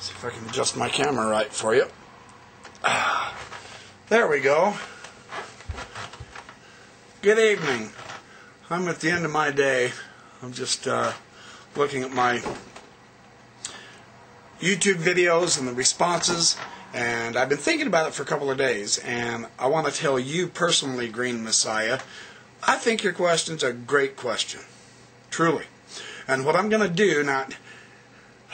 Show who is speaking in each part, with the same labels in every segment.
Speaker 1: See if I can adjust my camera right for you. There we go. Good evening. I'm at the end of my day. I'm just looking at my YouTube videos and the responses, and I've been thinking about it for a couple of days, and I want to tell you personally, Green Messiah, I think your question's a great question. Truly. And what I'm going to do, now,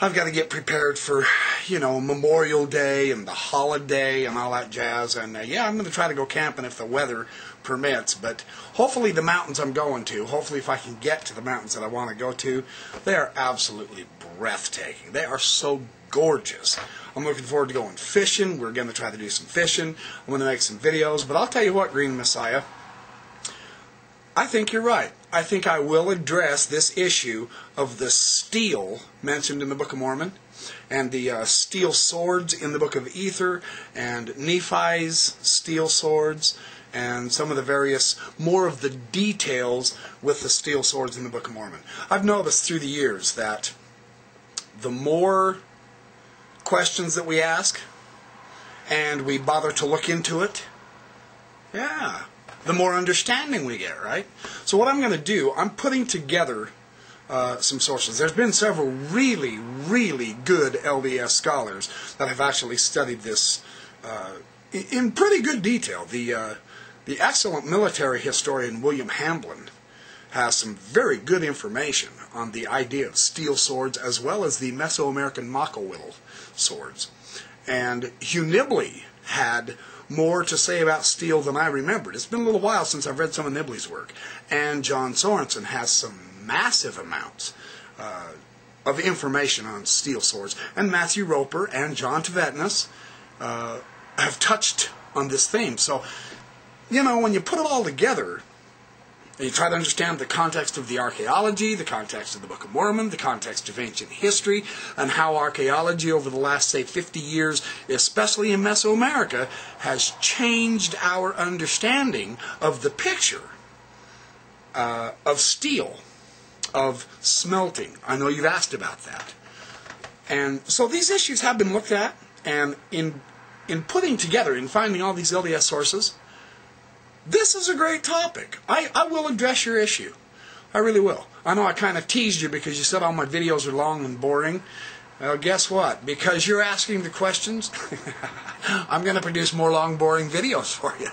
Speaker 1: I've got to get prepared for, Memorial Day and the holiday and all that jazz. And yeah, I'm going to try to go camping if the weather permits. But hopefully the mountains I'm going to, hopefully if I can get to the mountains that I want to go to, they are absolutely breathtaking. They are so gorgeous. I'm looking forward to going fishing. We're going to try to do some fishing. I'm going to make some videos. But I'll tell you what, Green Messiah, I think you're right. I think I will address this issue of the steel mentioned in the Book of Mormon, and the steel swords in the Book of Ether, and Nephi's steel swords, and some of the various, more of the details with the steel swords in the Book of Mormon. I've noticed through the years that the more questions that we ask, and we bother to look into it, the more understanding we get, right? So what I'm going to do, I'm putting together some sources. There's been several really, really good LDS scholars that have actually studied this in pretty good detail. The excellent military historian William Hamblin has some very good information on the idea of steel swords as well as the Mesoamerican Macahuitl swords. And Hugh Nibley had more to say about steel than I remembered. It's been a little while since I've read some of Nibley's work. And John Sorensen has some massive amounts of information on steel swords. And Matthew Roper and John Tvetnes have touched on this theme. So, when you put it all together, and you try to understand the context of the archaeology, the context of the Book of Mormon, the context of ancient history, and how archaeology over the last, say, 50 years, especially in Mesoamerica, has changed our understanding of the picture of steel, of smelting. I know you've asked about that. And so these issues have been looked at, and in putting together, in finding all these LDS sources, this is a great topic. I will address your issue. I really will. I know I kind of teased you because you said all my videos are long and boring. Well, guess what? Because you're asking the questions, I'm going to produce more long, boring videos for you.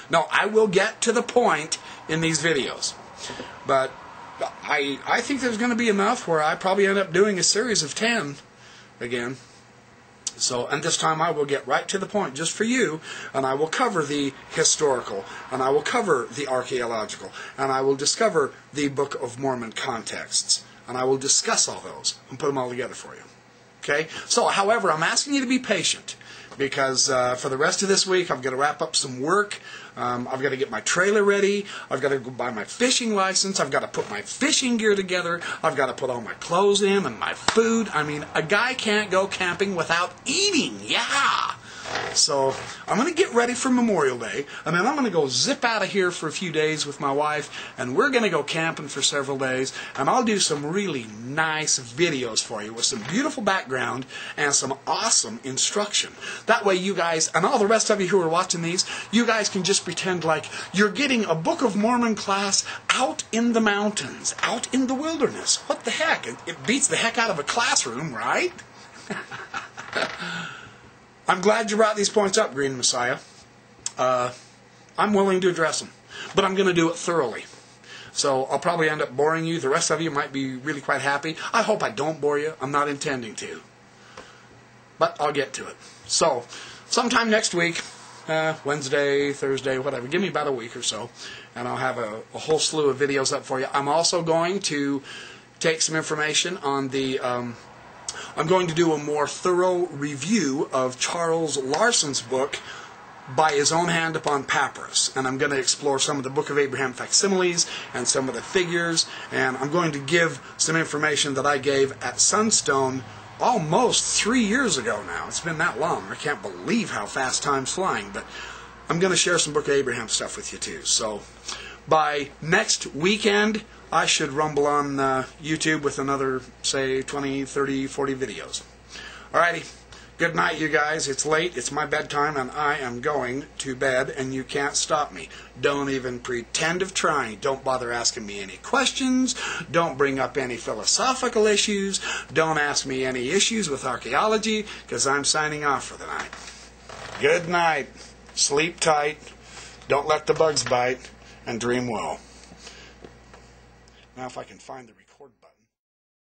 Speaker 1: No, I will get to the point in these videos. But I think there's going to be enough where I probably end up doing a series of 10 again. So, and this time I will get right to the point just for you, and I will cover the historical, and I will cover the archaeological, and I will discover the Book of Mormon contexts, and I will discuss all those and put them all together for you. Okay? So, however, I'm asking you to be patient, because for the rest of this week I've got to wrap up some work. I've got to get my trailer ready. I've got to go buy my fishing license. I've got to put my fishing gear together. I've got to put all my clothes in and my food. I mean, a guy can't go camping without eating. Yeah! So I'm going to get ready for Memorial Day, and then I'm going to go zip out of here for a few days with my wife, and we're going to go camping for several days, and I'll do some really nice videos for you with some beautiful background and some awesome instruction. That way you guys, and all the rest of you who are watching these, you guys can just pretend like you're getting a Book of Mormon class out in the mountains, out in the wilderness. What the heck? It beats the heck out of a classroom, right? I'm glad you brought these points up, Green Messiah. I'm willing to address them, but I'm going to do it thoroughly. So I'll probably end up boring you. The rest of you might be really quite happy. I hope I don't bore you. I'm not intending to. But I'll get to it. So, sometime next week, Wednesday, Thursday, whatever, give me about a week or so, and I'll have a whole slew of videos up for you. I'm also going to take some information on the... I'm going to do a more thorough review of Charles Larson's book, By His Own Hand Upon Papyrus. And I'm going to explore some of the Book of Abraham facsimiles and some of the figures. And I'm going to give some information that I gave at Sunstone almost 3 years ago now. It's been that long. I can't believe how fast time's flying. But I'm going to share some Book of Abraham stuff with you too. So by next weekend, I should rumble on YouTube with another, say, 20, 30, 40 videos. Alrighty. Good night, you guys. It's late. It's my bedtime, and I am going to bed, and you can't stop me. Don't even pretend of trying. Don't bother asking me any questions. Don't bring up any philosophical issues. Don't ask me any issues with archaeology, because I'm signing off for the night. Good night. Sleep tight. Don't let the bugs bite, and dream well. Now, if I can find the